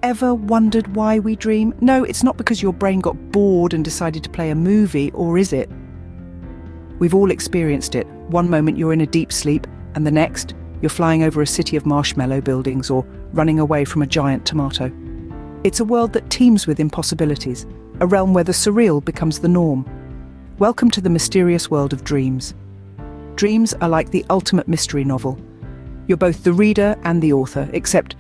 ever wondered why we dream? No, it's not because your brain got bored and decided to play a movie, or is it? We've all experienced it. One moment you're in a deep sleep, and the next, you're flying over a city of marshmallow buildings or running away from a giant tomato. It's a world that teems with impossibilities, a realm where the surreal becomes the norm. Welcome to the mysterious world of dreams. Dreams are like the ultimate mystery novel. You're both the reader and the author, except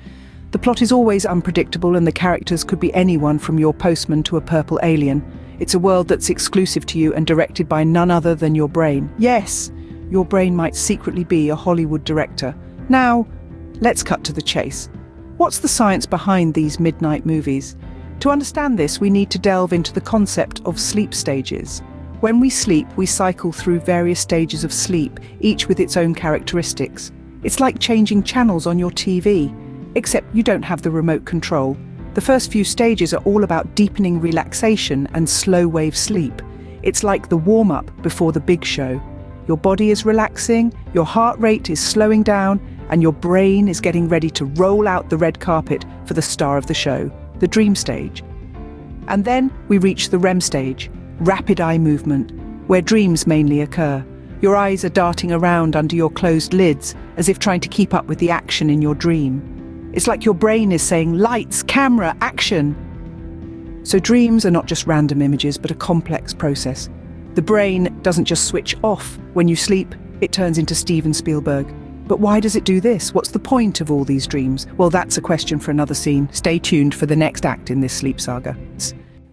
the plot is always unpredictable and the characters could be anyone from your postman to a purple alien. It's a world that's exclusive to you and directed by none other than your brain. Yes, your brain might secretly be a Hollywood director. Now, let's cut to the chase. What's the science behind these midnight movies? To understand this, we need to delve into the concept of sleep stages. When we sleep, we cycle through various stages of sleep, each with its own characteristics. It's like changing channels on your TV, except you don't have the remote control. The first few stages are all about deepening relaxation and slow wave sleep. It's like the warm-up before the big show. Your body is relaxing, your heart rate is slowing down, and your brain is getting ready to roll out the red carpet for the star of the show, the dream stage. And then we reach the REM stage, rapid eye movement, where dreams mainly occur. Your eyes are darting around under your closed lids, as if trying to keep up with the action in your dream. It's like your brain is saying, lights, camera, action. So dreams are not just random images, but a complex process. The brain doesn't just switch off when you sleep, it turns into Steven Spielberg. But why does it do this? What's the point of all these dreams? Well, that's a question for another scene. Stay tuned for the next act in this sleep saga.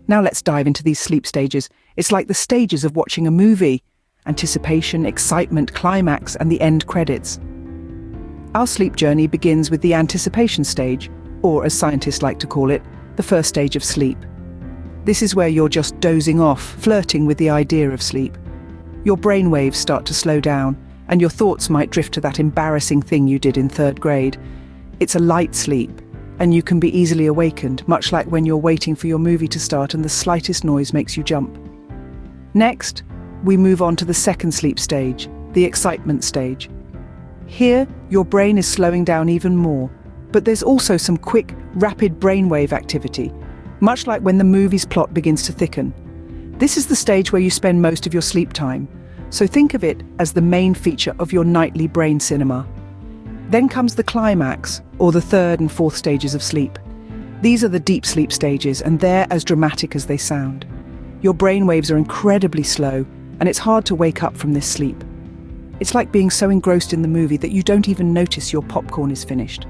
Now let's dive into these sleep stages. It's like the stages of watching a movie. Anticipation, excitement, climax, and the end credits. Our sleep journey begins with the anticipation stage, or as scientists like to call it, the first stage of sleep. This is where you're just dozing off, flirting with the idea of sleep. Your brainwaves start to slow down, and your thoughts might drift to that embarrassing thing you did in 3rd grade. It's a light sleep, and you can be easily awakened, much like when you're waiting for your movie to start and the slightest noise makes you jump. Next, we move on to the second sleep stage, the excitement stage. Here, your brain is slowing down even more, but there's also some quick, rapid brainwave activity, much like when the movie's plot begins to thicken. This is the stage where you spend most of your sleep time, so think of it as the main feature of your nightly brain cinema. Then comes the climax, or the 3rd and 4th stages of sleep. These are the deep sleep stages, and they're as dramatic as they sound. Your brainwaves are incredibly slow, and it's hard to wake up from this sleep. It's like being so engrossed in the movie that you don't even notice your popcorn is finished.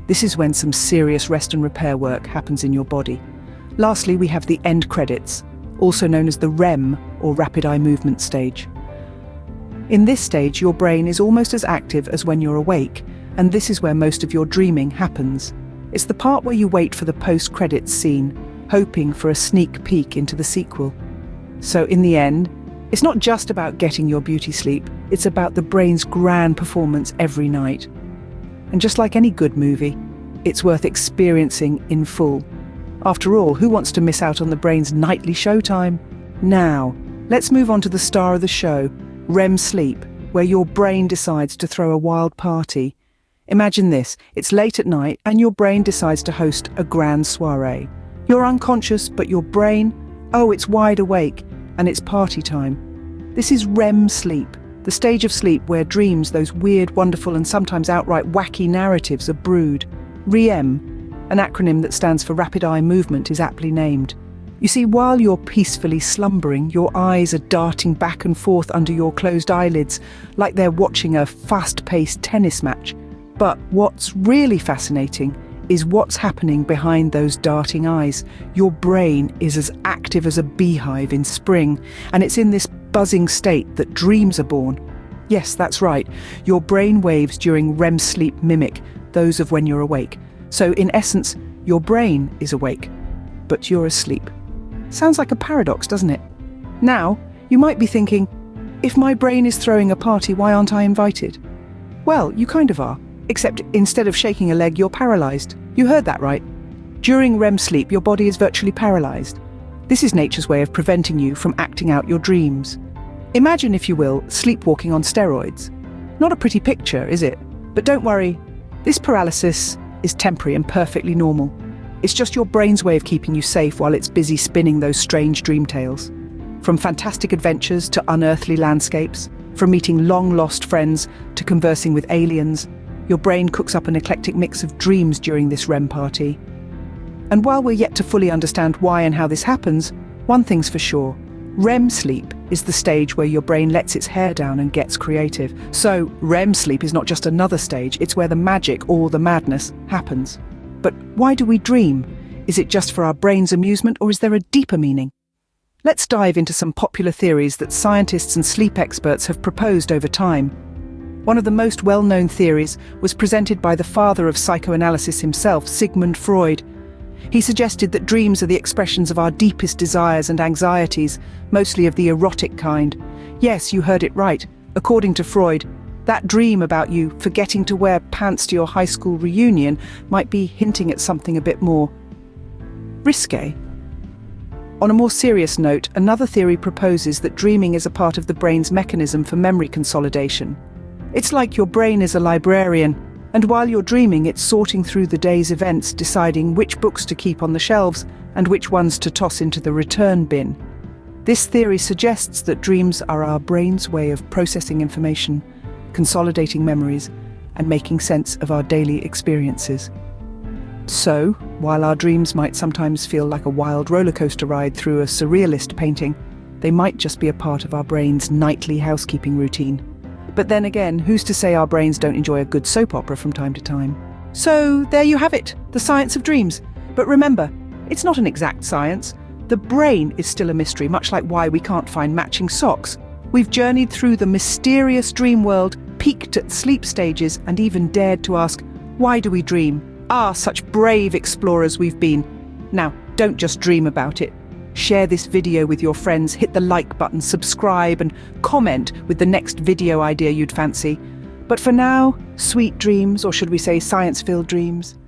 This is when some serious rest and repair work happens in your body. Lastly, we have the end credits, also known as the REM, or rapid eye movement stage. In this stage, your brain is almost as active as when you're awake, and this is where most of your dreaming happens. It's the part where you wait for the post-credits scene, hoping for a sneak peek into the sequel. So in the end, it's not just about getting your beauty sleep, it's about the brain's grand performance every night. And just like any good movie, it's worth experiencing in full. After all, who wants to miss out on the brain's nightly showtime? Now, let's move on to the star of the show, REM sleep, where your brain decides to throw a wild party. Imagine this, it's late at night and your brain decides to host a grand soiree. You're unconscious, but your brain, it's wide awake. And it's party time. This is REM sleep, the stage of sleep where dreams, those weird, wonderful, and sometimes outright wacky narratives are brewed. REM, an acronym that stands for rapid eye movement, is aptly named. You see, while you're peacefully slumbering, your eyes are darting back and forth under your closed eyelids, like they're watching a fast-paced tennis match. But what's really fascinating is what's happening behind those darting eyes. Your brain is as active as a beehive in spring, and it's in this buzzing state that dreams are born. Yes, that's right. Your brain waves during REM sleep mimic those of when you're awake. So in essence, your brain is awake, but you're asleep. Sounds like a paradox, doesn't it? Now, you might be thinking, if my brain is throwing a party, why aren't I invited? Well, you kind of are. Except instead of shaking a leg, you're paralyzed. You heard that right. During REM sleep, your body is virtually paralyzed. This is nature's way of preventing you from acting out your dreams. Imagine, if you will, sleepwalking on steroids. Not a pretty picture, is it? But don't worry, this paralysis is temporary and perfectly normal. It's just your brain's way of keeping you safe while it's busy spinning those strange dream tales. From fantastic adventures to unearthly landscapes, from meeting long-lost friends to conversing with aliens, your brain cooks up an eclectic mix of dreams during this REM party. And while we're yet to fully understand why and how this happens, one thing's for sure: REM sleep is the stage where your brain lets its hair down and gets creative. So REM sleep is not just another stage, it's where the magic or the madness happens. But why do we dream? Is it just for our brain's amusement, or is there a deeper meaning? Let's dive into some popular theories that scientists and sleep experts have proposed over time. One of the most well-known theories was presented by the father of psychoanalysis himself, Sigmund Freud. He suggested that dreams are the expressions of our deepest desires and anxieties, mostly of the erotic kind. Yes, you heard it right. According to Freud, that dream about you forgetting to wear pants to your high school reunion might be hinting at something a bit more risque. On a more serious note, another theory proposes that dreaming is a part of the brain's mechanism for memory consolidation. It's like your brain is a librarian, and while you're dreaming, it's sorting through the day's events, deciding which books to keep on the shelves and which ones to toss into the return bin. This theory suggests that dreams are our brain's way of processing information, consolidating memories, and making sense of our daily experiences. So, while our dreams might sometimes feel like a wild roller coaster ride through a surrealist painting, they might just be a part of our brain's nightly housekeeping routine. But then again, who's to say our brains don't enjoy a good soap opera from time to time? So there you have it, the science of dreams. But remember, it's not an exact science. The brain is still a mystery, much like why we can't find matching socks. We've journeyed through the mysterious dream world, peaked at sleep stages, and even dared to ask, why do we dream? Ah, such brave explorers we've been. Now, don't just dream about it. Share this video with your friends, hit the like button, subscribe, and comment with the next video idea you'd fancy. But for now, sweet dreams, or should we say science-filled dreams.